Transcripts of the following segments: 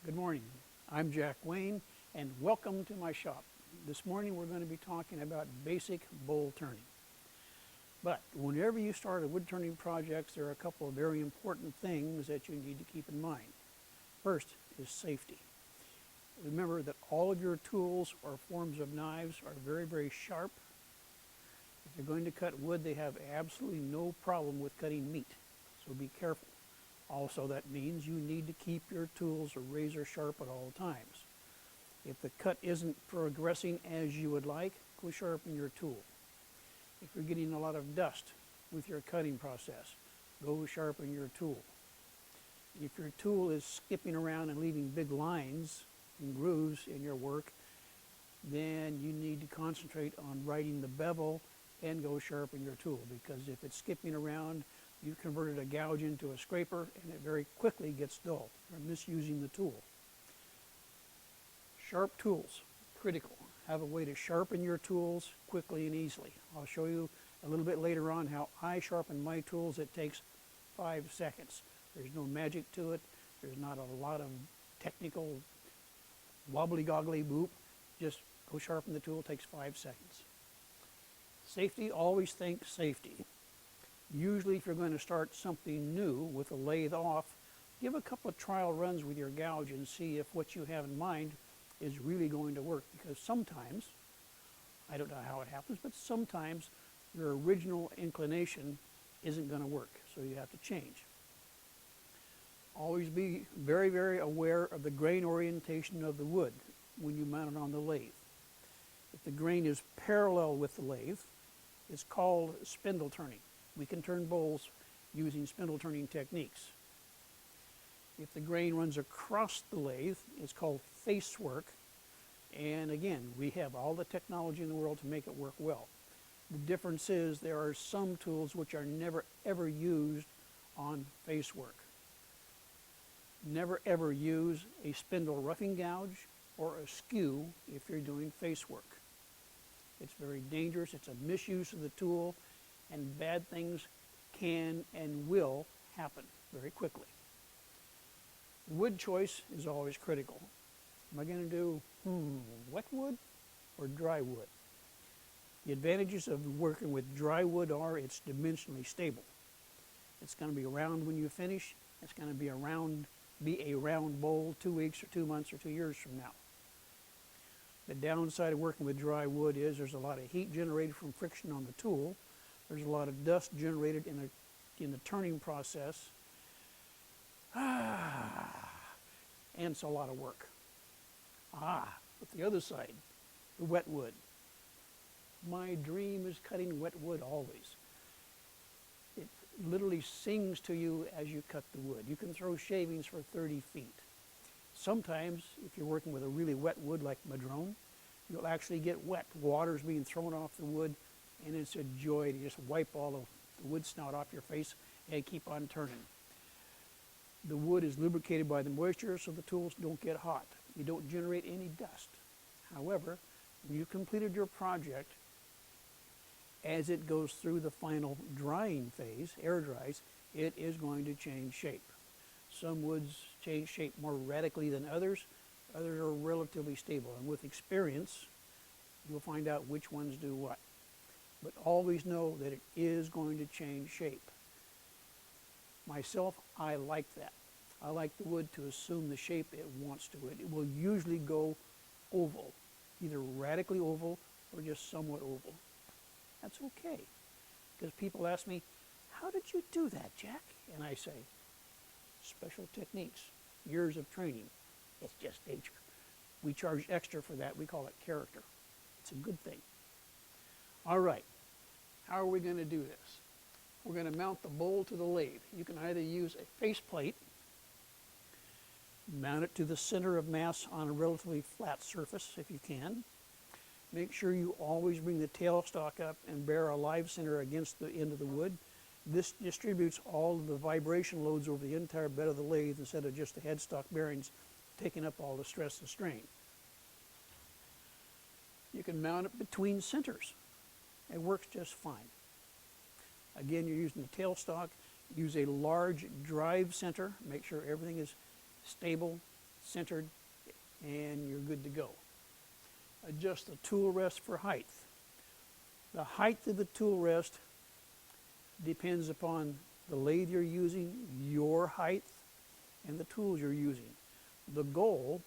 Good morning. I'm Jack Wayne, and welcome to my shop. This morning we're going to be talking about basic bowl turning. But whenever you start a wood turning project, there are a couple of very important things that you need to keep in mind. First is safety. Remember that all of your tools or forms of knives are very, very sharp. If you're going to cut wood, they have absolutely no problem with cutting meat, so be careful. Also, that means you need to keep your tools razor sharp at all times. If the cut isn't progressing as you would like, go sharpen your tool. If you're getting a lot of dust with your cutting process, go sharpen your tool. If your tool is skipping around and leaving big lines and grooves in your work, then you need to concentrate on righting the bevel and go sharpen your tool, because if it's skipping around, you've converted a gouge into a scraper and it very quickly gets dull. You're misusing the tool. Sharp tools, critical. Have a way to sharpen your tools quickly and easily. I'll show you a little bit later on how I sharpen my tools. It takes 5 seconds. There's no magic to it. There's not a lot of technical wobbly goggly boop. Just go sharpen the tool. It takes 5 seconds. Safety, always think safety. Usually if you're going to start something new with a lathe off, give a couple of trial runs with your gouge and see if what you have in mind is really going to work, because sometimes, I don't know how it happens, but sometimes your original inclination isn't going to work, so you have to change. Always be very, very aware of the grain orientation of the wood when you mount it on the lathe. If the grain is parallel with the lathe, it's called spindle turning. We can turn bowls using spindle turning techniques. If the grain runs across the lathe, it's called face work. And again, we have all the technology in the world to make it work well. The difference is there are some tools which are never ever used on face work. Never ever use a spindle roughing gouge or a skew if you're doing face work. It's very dangerous. It's a misuse of the tool, and bad things can and will happen very quickly. Wood choice is always critical. Am I going to do wet wood or dry wood? The advantages of working with dry wood are it's dimensionally stable. It's going to be round when you finish. It's going to be a round bowl 2 weeks or 2 months or 2 years from now. The downside of working with dry wood is there's a lot of heat generated from friction on the tool. There's a lot of dust generated in the turning process. And it's a lot of work. But the other side, the wet wood. My dream is cutting wet wood always. It literally sings to you as you cut the wood. You can throw shavings for 30 feet. Sometimes, if you're working with a really wet wood like madrone, you'll actually get wet. Water's being thrown off the wood, and it's a joy to just wipe all of the wood snout off your face and keep on turning. The wood is lubricated by the moisture, so the tools don't get hot. You don't generate any dust. However, when you've completed your project, as it goes through the final drying phase, air dries, it is going to change shape. Some woods change shape more radically than others. Others are relatively stable, and with experience, you'll find out which ones do what. But always know that it is going to change shape. Myself, I like that. I like the wood to assume the shape it wants to. It will usually go oval, either radically oval or just somewhat oval. That's okay, because people ask me, how did you do that, Jack? And I say, special techniques, years of training. It's just nature. We charge extra for that. We call it character. It's a good thing. All right, how are we going to do this? We're going to mount the bowl to the lathe. You can either use a face plate, mount it to the center of mass on a relatively flat surface if you can. Make sure you always bring the tailstock up and bear a live center against the end of the wood. This distributes all of the vibration loads over the entire bed of the lathe instead of just the headstock bearings taking up all the stress and strain. You can mount it between centers. It works just fine. Again, you're using the tailstock. Use a large drive center. Make sure everything is stable, centered, and you're good to go. Adjust the tool rest for height. The height of the tool rest depends upon the lathe you're using, your height, and the tools you're using. The goal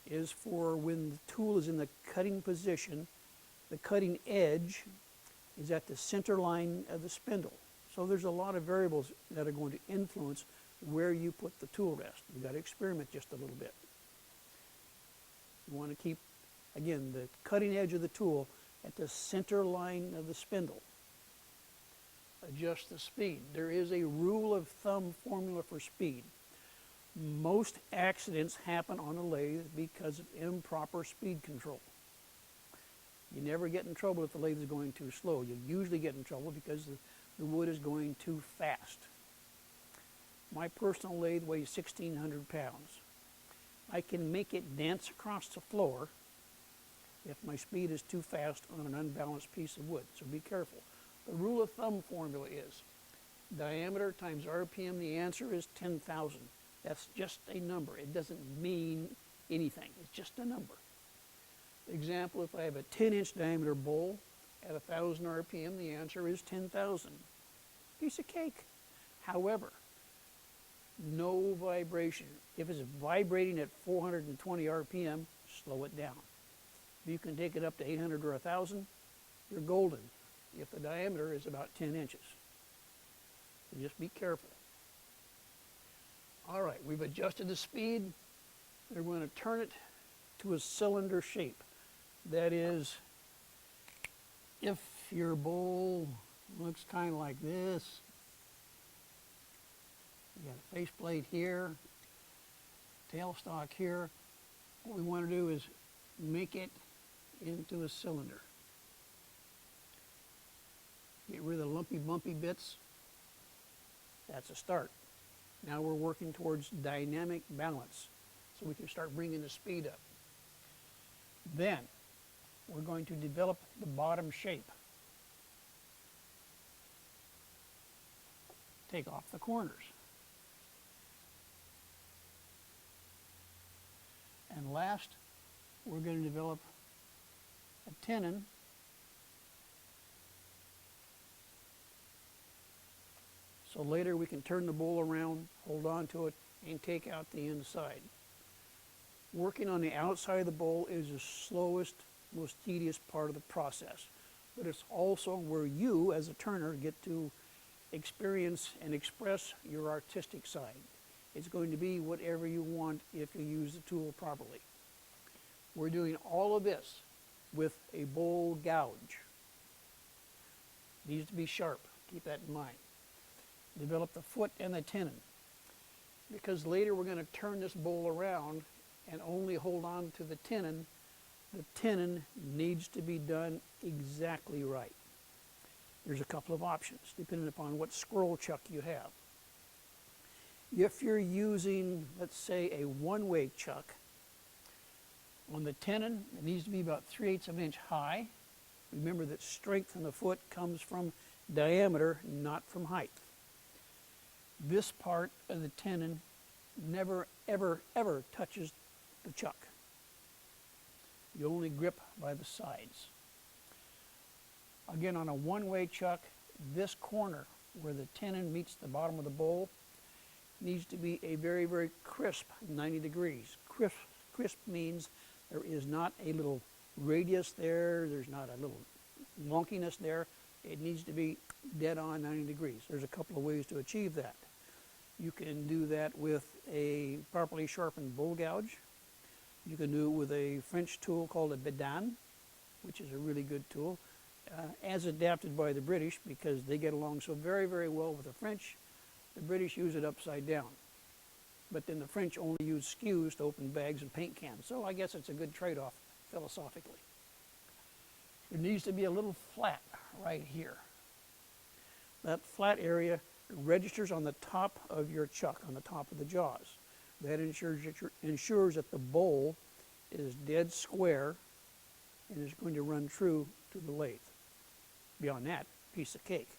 is for when the tool is in the cutting position, the cutting edge is at the center line of the spindle. So there's a lot of variables that are going to influence where you put the tool rest. You've got to experiment just a little bit. You want to keep, again, the cutting edge of the tool at the center line of the spindle. Adjust the speed. There is a rule of thumb formula for speed. Most accidents happen on a lathe because of improper speed control. You never get in trouble if the lathe is going too slow. You usually get in trouble because the wood is going too fast. My personal lathe weighs 1,600 pounds. I can make it dance across the floor if my speed is too fast on an unbalanced piece of wood, so be careful. The rule of thumb formula is diameter times RPM. The answer is 10,000. That's just a number. It doesn't mean anything. It's just a number. Example, if I have a 10-inch diameter bowl at 1,000 RPM, the answer is 10,000. Piece of cake. However, no vibration. If it's vibrating at 420 RPM, slow it down. If you can take it up to 800 or 1,000, you're golden if the diameter is about 10 inches. So just be careful. All right, we've adjusted the speed. We're going to turn it to a cylinder shape. That is, if your bowl looks kind of like this, you got a faceplate here, tailstock here. What we want to do is make it into a cylinder. Get rid of the lumpy, bumpy bits. That's a start. Now we're working towards dynamic balance, so we can start bringing the speed up. Then we're going to develop the bottom shape. Take off the corners. And last, we're going to develop a tenon so later we can turn the bowl around, hold on to it, and take out the inside. Working on the outside of the bowl is the slowest, most tedious part of the process, but it's also where you, as a turner, get to experience and express your artistic side. It's going to be whatever you want if you use the tool properly. We're doing all of this with a bowl gouge. Needs to be sharp, keep that in mind. Develop the foot and the tenon, because later we're going to turn this bowl around and only hold on to the tenon. The tenon needs to be done exactly right. There's a couple of options depending upon what scroll chuck you have. If you're using, let's say, a one-way chuck, on the tenon, it needs to be about 3/8 of an inch high. Remember that strength in the foot comes from diameter, not from height. This part of the tenon never, ever, ever touches the chuck. You only grip by the sides. Again, on a one-way chuck, this corner where the tenon meets the bottom of the bowl needs to be a very, very crisp 90 degrees. Crisp means there is not a little radius there, there's not a little wonkiness there. It needs to be dead on 90 degrees. There's a couple of ways to achieve that. You can do that with a properly sharpened bowl gouge. You can do it with a French tool called a bédane, which is a really good tool, as adapted by the British because they get along so very, very well with the French. The British use it upside down. But then the French only use skews to open bags and paint cans. So I guess it's a good trade-off philosophically. There needs to be a little flat right here. That flat area registers on the top of your chuck, on the top of the jaws. That ensures that the bowl is dead square and is going to run true to the lathe. Beyond that, piece of cake.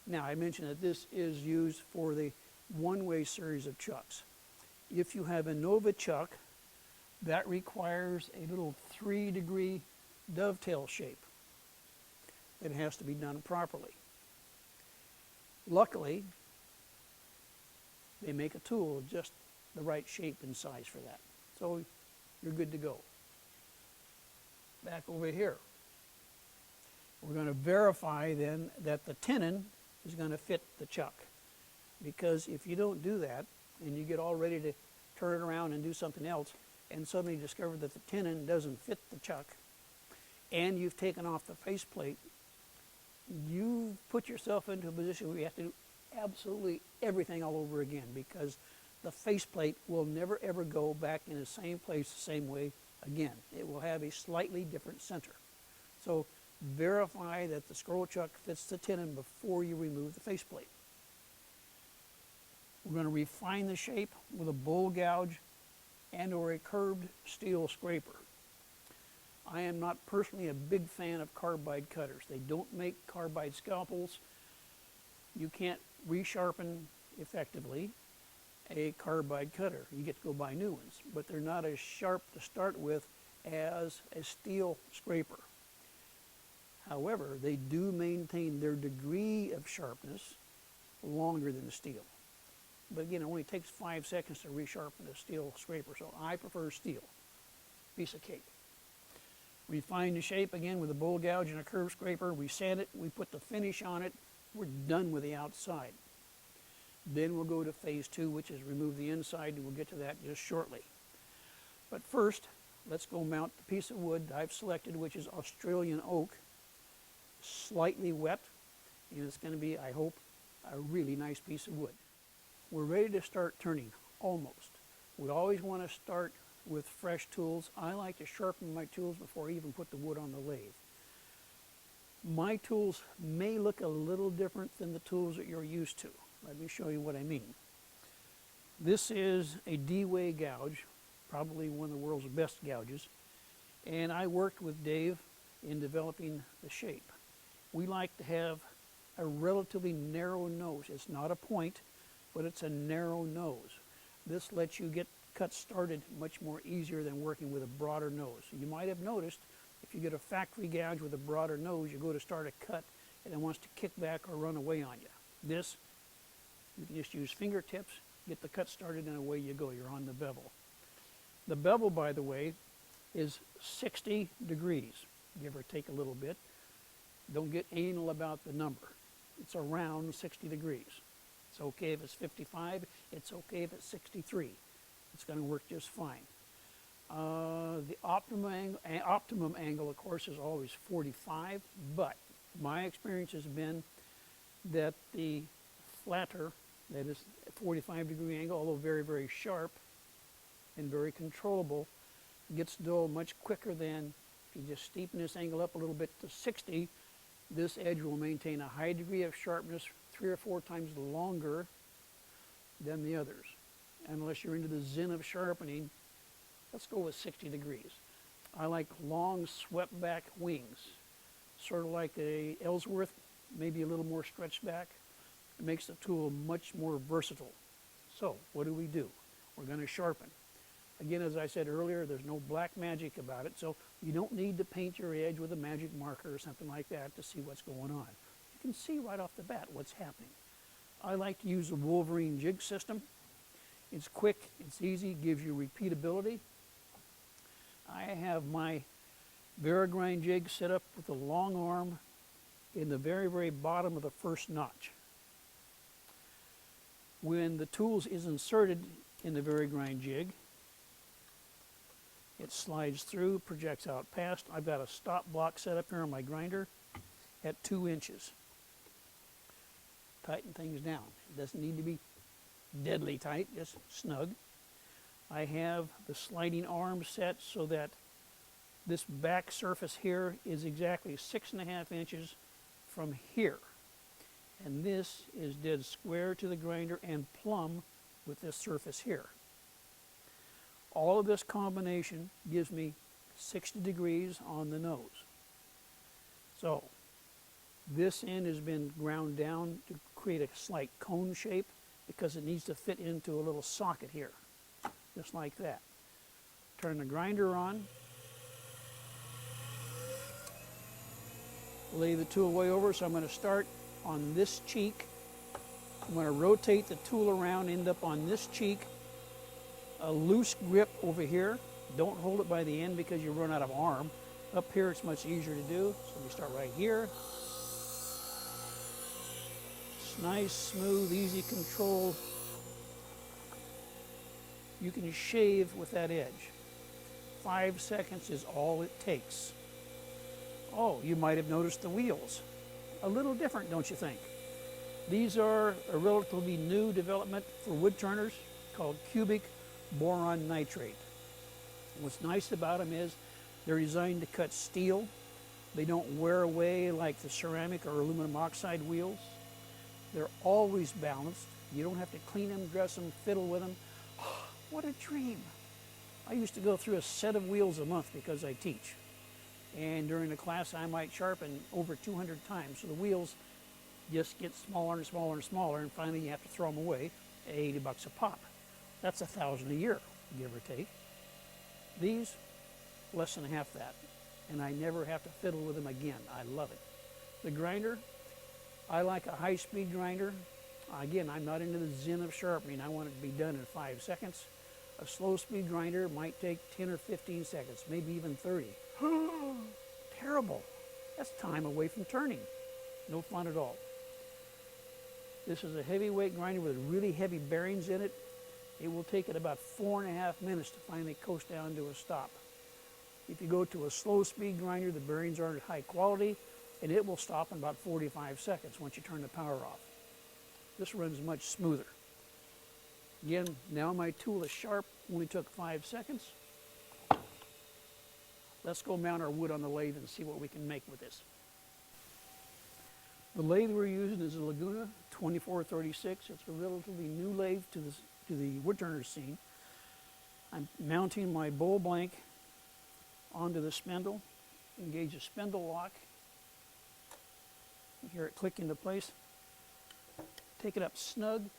Now, I mentioned that this is used for the one-way series of chucks. If you have a Nova chuck, that requires a little 3-degree dovetail shape. It has to be done properly. Luckily, they make a tool just the right shape and size for that. So you're good to go. Back over here. We're going to verify then that the tenon is going to fit the chuck. Because if you don't do that, and you get all ready to turn it around and do something else, and suddenly discover that the tenon doesn't fit the chuck, and you've taken off the faceplate, you've put yourself into a position where you have to do absolutely everything all over again, because the faceplate will never ever go back in the same place the same way again. It will have a slightly different center. So verify that the scroll chuck fits the tenon before you remove the faceplate. We're going to refine the shape with a bowl gouge and or a curved steel scraper. I am not personally a big fan of carbide cutters. They don't make carbide scalpels. You can't resharpen effectively a carbide cutter. You get to go buy new ones, but they're not as sharp to start with as a steel scraper. However, they do maintain their degree of sharpness longer than the steel. But again, it only takes 5 seconds to resharpen a steel scraper, so I prefer steel. Piece of cake. Refine the shape again with a bowl gouge and a curved scraper. We sand it, we put the finish on it, we're done with the outside. Then we'll go to phase 2, which is remove the inside, and we'll get to that just shortly. But first, let's go mount the piece of wood I've selected, which is Australian oak, slightly wet, and it's going to be, I hope, a really nice piece of wood. We're ready to start turning, almost. We always want to start with fresh tools. I like to sharpen my tools before I even put the wood on the lathe. My tools may look a little different than the tools that you're used to. Let me show you what I mean. This is a D-way gouge, probably one of the world's best gouges, and I worked with Dave in developing the shape. We like to have a relatively narrow nose. It's not a point, but it's a narrow nose. This lets you get cuts started much more easier than working with a broader nose. You might have noticed if you get a factory gouge with a broader nose, you go to start a cut and it wants to kick back or run away on you. This, you can just use fingertips, get the cut started, and away you go. You're on the bevel. The bevel, by the way, is 60 degrees, give or take a little bit. Don't get anal about the number. It's around 60 degrees. It's okay if it's 55, it's okay if it's 63. It's going to work just fine. The optimum angle, of course, is always 45, but my experience has been that the flatter, that is 45-degree angle, although very, very sharp and very controllable, gets dull much quicker than if you just steepen this angle up a little bit to 60. This edge will maintain a high degree of sharpness 3 or 4 times longer than the others. Unless you're into the zen of sharpening, let's go with 60 degrees. I like long swept back wings, sort of like a Ellsworth, maybe a little more stretched back. It makes the tool much more versatile. So what do? We're going to sharpen. Again, as I said earlier, there's no black magic about it, so you don't need to paint your edge with a magic marker or something like that to see what's going on. You can see right off the bat what's happening. I like to use the Wolverine jig system. It's quick, it's easy, gives you repeatability. I have my Varigrind jig set up with a long arm in the very, very bottom of the first notch. When the tool is inserted in the Varigrind jig, it slides through, projects out past. I've got a stop block set up here on my grinder at 2 inches. Tighten things down. It doesn't need to be deadly tight, just snug. I have the sliding arm set so that this back surface here is exactly 6.5 inches from here. And this is dead square to the grinder and plumb with this surface here. All of this combination gives me 60 degrees on the nose. So this end has been ground down to create a slight cone shape because it needs to fit into a little socket here. just like that. Turn the grinder on. Lay the tool way over, so I'm going to start on this cheek. I'm going to rotate the tool around, end up on this cheek. A loose grip over here. Don't hold it by the end because you run out of arm. Up here it's much easier to do, so we start right here. It's nice, smooth, easy control. You can shave with that edge. 5 seconds is all it takes. Oh, you might have noticed the wheels. A little different, don't you think? These are a relatively new development for wood turners called cubic boron nitrate. What's nice about them is they're designed to cut steel. They don't wear away like the ceramic or aluminum oxide wheels. They're always balanced. You don't have to clean them, dress them, fiddle with them. What a dream. I used to go through a set of wheels a month because I teach. And during the class I might sharpen over 200 times. So the wheels just get smaller and smaller and smaller, and finally you have to throw them away at 80 bucks a pop. That's $1,000 a year, give or take. These, less than half that. And I never have to fiddle with them again. I love it. The grinder, I like a high-speed grinder. Again, I'm not into the zen of sharpening. I want it to be done in 5 seconds. A slow-speed grinder might take 10 or 15 seconds, maybe even 30. Terrible. That's time away from turning. No fun at all. This is a heavyweight grinder with really heavy bearings in it. It will take it about 4.5 minutes to finally coast down to a stop. If you go to a slow-speed grinder, the bearings aren't high quality, and it will stop in about 45 seconds once you turn the power off. This runs much smoother. Again, now my tool is sharp, only took 5 seconds. Let's go mount our wood on the lathe and see what we can make with this. The lathe we're using is a Laguna 2436. It's a relatively new lathe to the wood turner scene. I'm mounting my bowl blank onto the spindle. Engage the spindle lock. You hear it click into place. Take it up snug.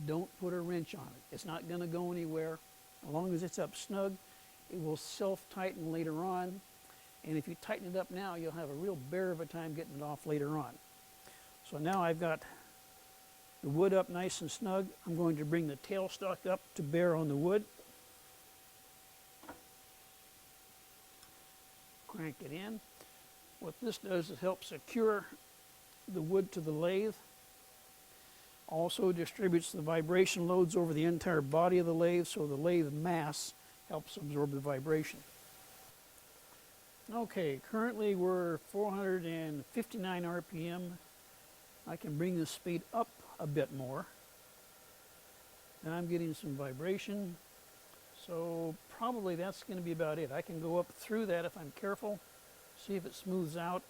Don't put a wrench on it. It's not going to go anywhere. As long as it's up snug, it will self-tighten later on. And if you tighten it up now, you'll have a real bear of a time getting it off later on. So now I've got the wood up nice and snug. I'm going to bring the tailstock up to bear on the wood. Crank it in. What this does is help secure the wood to the lathe. Also distributes the vibration loads over the entire body of the lathe, so the lathe mass helps absorb the vibration. Okay, currently we're 459 RPM. I can bring the speed up a bit more. And I'm getting some vibration, so probably that's going to be about it. I can go up through that if I'm careful, see if it smooths out.